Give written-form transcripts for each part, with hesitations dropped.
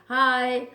Hi,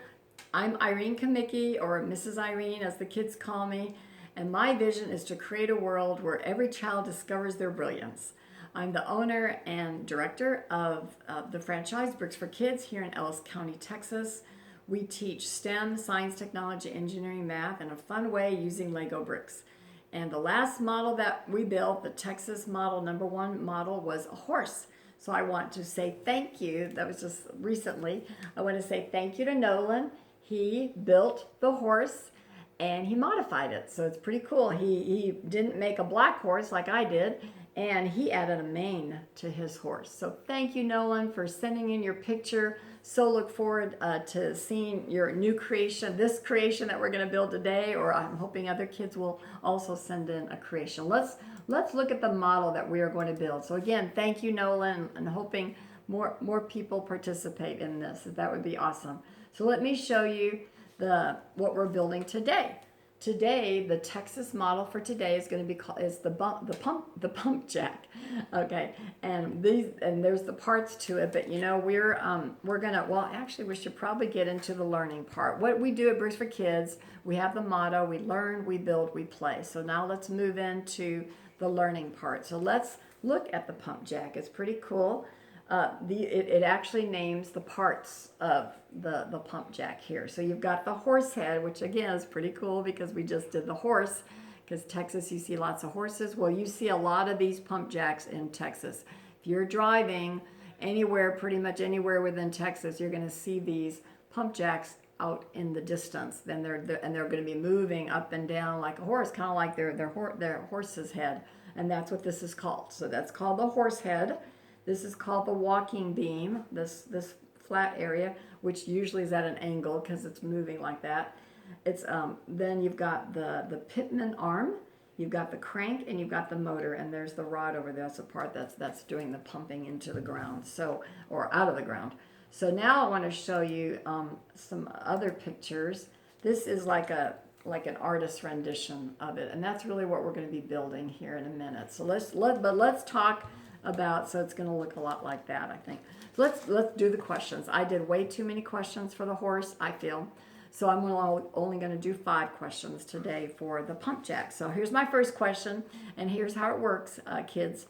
I'm Irene Kamicki, or Mrs. Irene as the kids call me, and my vision is to create a world where every child discovers their brilliance. I'm the owner and director of the franchise Bricks for Kids here in Ellis County, Texas. We teach STEM, science, technology, engineering, math in a fun way using Lego bricks. And the last model that we built, the Texas model, #1 model, was a horse. So I want to say thank you. That was just recently. I want to say thank you to Nolan. He built the horse and he modified it. So it's pretty cool. He didn't make a black horse like I did, and he added a mane to his horse. So thank you, Nolan, for sending in your picture. So look forward to seeing your new creation, this creation that we're going to build today, or I'm hoping other kids will also send in a creation. Let's look at the model that we are going to build. So again, thank you, Nolan, and hoping more people participate in this. That would be awesome. So let me show you what we're building today. Today, the Texas model for today is going to be called the pump jack. Okay, and there's the parts to it, but we're gonna, well, actually we should probably get into the learning part. What we do at Bricks for Kids, we have the motto: we learn, we build, we play. So now let's move into the learning part. So let's look at the pump jack. It's pretty cool. It actually names the parts of the pump jack here. So you've got the horse head, which again is pretty cool because we just did the horse. Because Texas, you see lots of horses. Well, you see a lot of these pump jacks in Texas. If you're driving anywhere, pretty much anywhere within Texas, you're going to see these pump jacks out in the distance. Then they're going to be moving up and down like a horse, kind of like their horse's head. And that's what this is called. So that's called the horse head. This is called the walking beam, this flat area, which usually is at an angle because it's moving like that. It's then you've got the pitman arm, you've got the crank, and you've got the motor, and there's the rod over there. That's the part that's doing the pumping into the ground, or out of the ground. So now I want to show you some other pictures. This is like an artist's rendition of it, and that's really what we're going to be building here in a minute. So let's talk about, so it's going to look a lot like that, I think. So let's do the questions. I did way too many questions for the horse, I feel. So I'm only going to do 5 questions today for the pump jack. So here's my first question, and here's how it works, kids.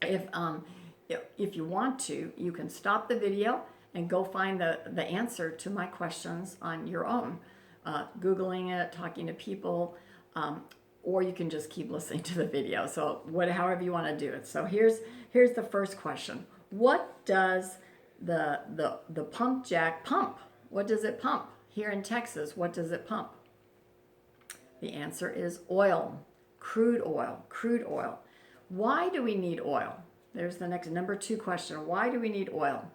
If you want to, you can stop the video and go find the answer to my questions on your own, Googling it, talking to people, or you can just keep listening to the video. So however you want to do it. So here's the first question. What does the pump jack pump? What does it pump? Here in Texas, what does it pump? The answer is oil, crude oil, crude oil. Why do we need oil? There's the next number 2 question. Why do we need oil?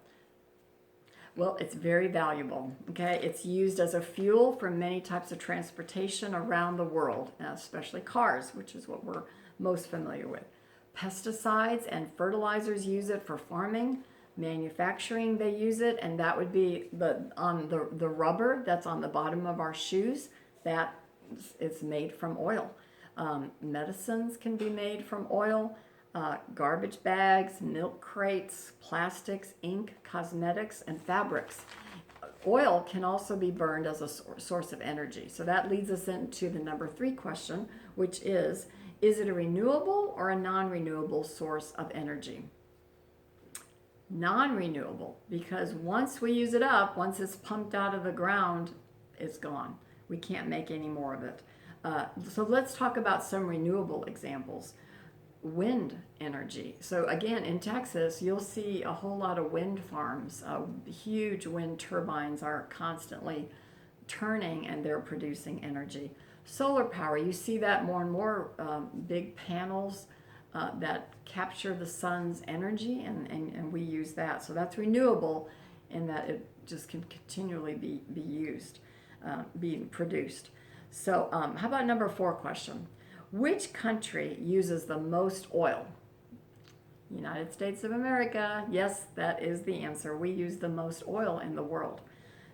Well, it's very valuable, okay? It's used as a fuel for many types of transportation around the world, especially cars, which is what we're most familiar with. Pesticides and fertilizers use it for farming. Manufacturing, they use it, and that would be the rubber that's on the bottom of our shoes. That is made from oil. Medicines can be made from oil. Garbage bags, milk crates, plastics, ink, cosmetics, and fabrics. Oil can also be burned as a source of energy. So that leads us into the number 3 question, which is it a renewable or a non-renewable source of energy? Non-renewable, because once we use it up, once it's pumped out of the ground, it's gone. We can't make any more of it. So let's talk about some renewable examples. Wind energy. So again, in Texas, you'll see a whole lot of wind farms. Huge wind turbines are constantly turning and they're producing energy. Solar power, you see that more and more, big panels that capture the sun's energy, and we use that. So that's renewable in that it just can continually be used, being produced. So how about number 4 question? Which country uses the most oil? United States of America. Yes, that is the answer. We use the most oil in the world.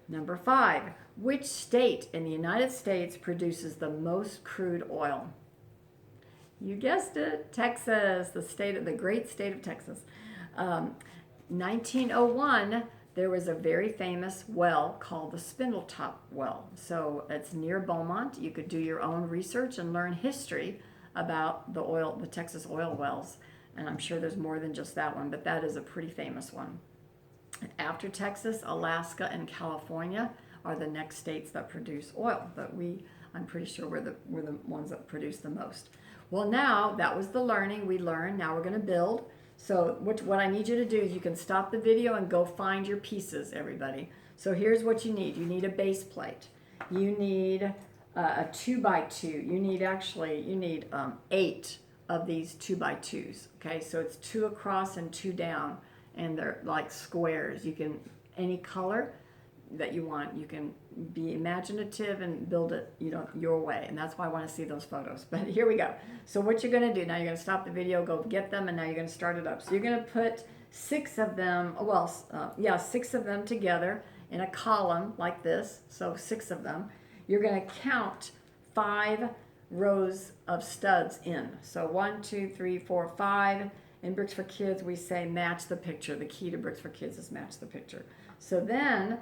Number 5, which state in the United States produces the most crude oil? You guessed it, Texas, the great state of Texas. 1901, there was a very famous well called the Spindletop Well. So it's near Beaumont. You could do your own research and learn history about the Texas oil wells. And I'm sure there's more than just that one, but that is a pretty famous one. After Texas, Alaska and California are the next states that produce oil. But I'm pretty sure we're the ones that produce the most. Well, now that was the learning we learned. Now we're going to build. So what I need you to do is you can stop the video and go find your pieces, everybody. So here's what you need. You need a base plate. You need a 2x2. You need 8 of these 2x2s. Okay, so it's 2 across and 2 down, and they're like squares. You can, any color that you want, you can be imaginative and build it, your way. And that's why I want to see those photos. But here we go. So what you're going to do now, you're going to stop the video, go get them, and now you're going to start it up. So you're going to put 6 of them, 6 of them together in a column like this. So 6 of them. You're going to count 5 rows of studs in. So 1, 2, 3, 4, 5. In Bricks for Kids, we say match the picture. The key to Bricks for Kids is match the picture. So then,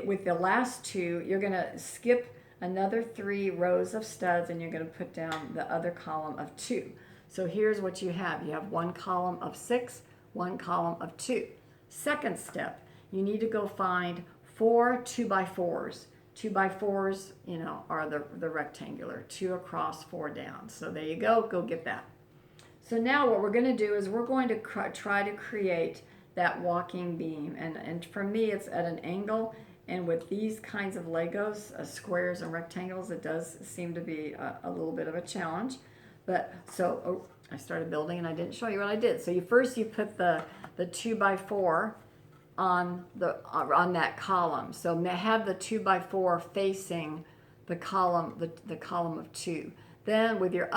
with the last 2, you're going to skip another 3 rows of studs, and you're going to put down the other column of 2. So here's what you have. You have 1 column of 6, 1 column of 2. Second step, you need to go find 4 2x4s. 2x4s, are the rectangular, 2 across, 4 down. So there you go. Go get that. So now what we're going to do is we're going to try to create that walking beam. And for me, it's at an angle. And with these kinds of Legos, squares and rectangles, it does seem to be a little bit of a challenge. But so I started building and I didn't show you what I did. So first you put the 2x4 on that column. So have the 2x4 facing the column of 2. Then with your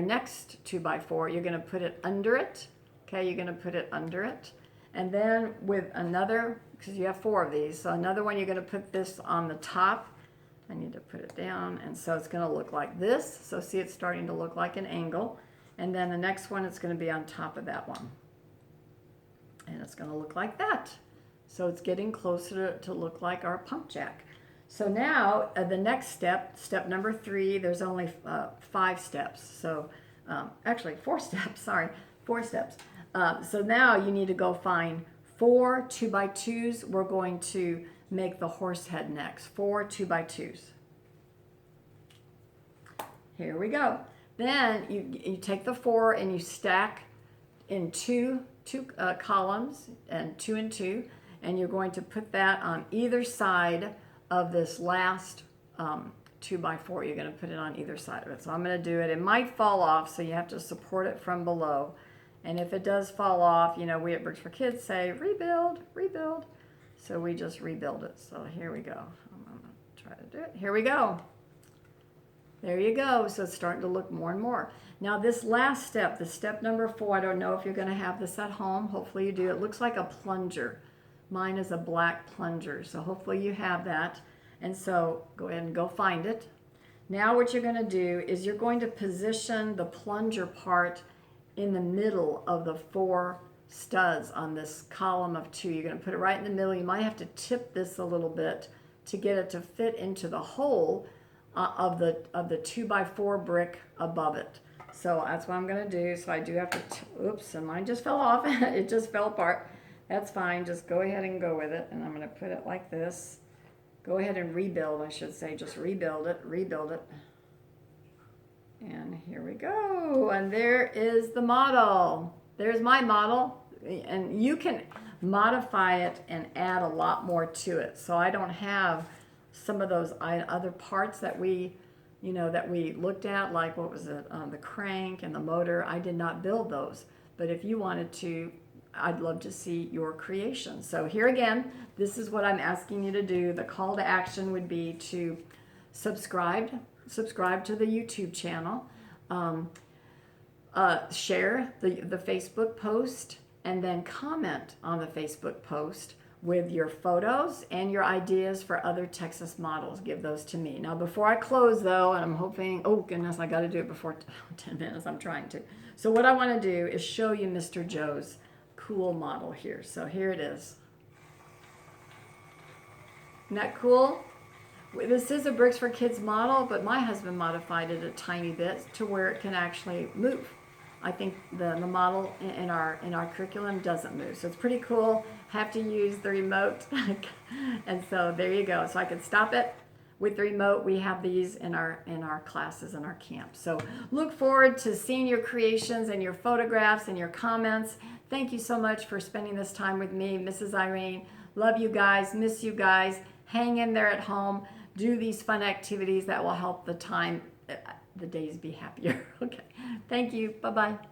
next 2x4, you're going to put it under it. Okay, you're going to put it under it. And then with another, because you have 4 of these, so another one, you're going to put this on the top. I need to put it down, and so it's going to look like this. So see, it's starting to look like an angle. And then the next one, it's going to be on top of that one. And it's going to look like that. So it's getting closer to look like our pump jack. So now the next step number 3, there's only 5 steps. So actually 4 steps, sorry, 4 steps. So now you need to go find 4 2x2s. We're going to make the horse head next. 4 2x2s. Here we go. Then you take the 4 and you stack in two columns, and 2 and 2, and you're going to put that on either side of this last 2x4. You're going to put it on either side of it. So I'm going to do it. It might fall off, so you have to support it from below. And if it does fall off, we at Bricks for Kids say, rebuild, rebuild. So we just rebuild it. So here we go. I'm going to try to do it. Here we go. There you go. So it's starting to look more and more. Now this last step, the step number 4, I don't know if you're going to have this at home. Hopefully you do. It looks like a plunger. Mine is a black plunger. So hopefully you have that. And so go ahead and go find it. Now what you're going to do is you're going to position the plunger part in the middle of the 4 studs on this column of 2. You're going to put it right in the middle. You might have to tip this a little bit to get it to fit into the hole of the 2x4 brick above it. So that's what I'm going to do. So I do have to, oops, and mine just fell off. It just fell apart. That's fine. Just go ahead and go with it. And I'm going to put it like this. Go ahead and rebuild, I should say. Just rebuild it, rebuild it. And here we go. And there is the model. There's my model. And you can modify it and add a lot more to it. So I don't have some of those other parts that we looked at, like what was it, the crank and the motor. I did not build those. But if you wanted to, I'd love to see your creation. So here again, this is what I'm asking you to do. The call to action would be to subscribe to the YouTube channel, share the Facebook post, and then comment on the Facebook post with your photos and your ideas for other Texas models. Give those to me. Now before I close though, and I'm hoping, oh goodness, I got to do it before 10 minutes, I'm trying to. So what I want to do is show you Mr. Joe's cool model here. So here it is. Isn't that cool? This is a Bricks for Kids model, but my husband modified it a tiny bit to where it can actually move. I think the model in our curriculum doesn't move, so it's pretty cool. Have to use the remote, and so there you go. So I can stop it with the remote. We have these in our classes in our camp. So look forward to seeing your creations and your photographs and your comments. Thank you so much for spending this time with me, Mrs. Irene. Love you guys, miss you guys. Hang in there at home. Do these fun activities that will help the days be happier. Okay. Thank you. Bye-bye.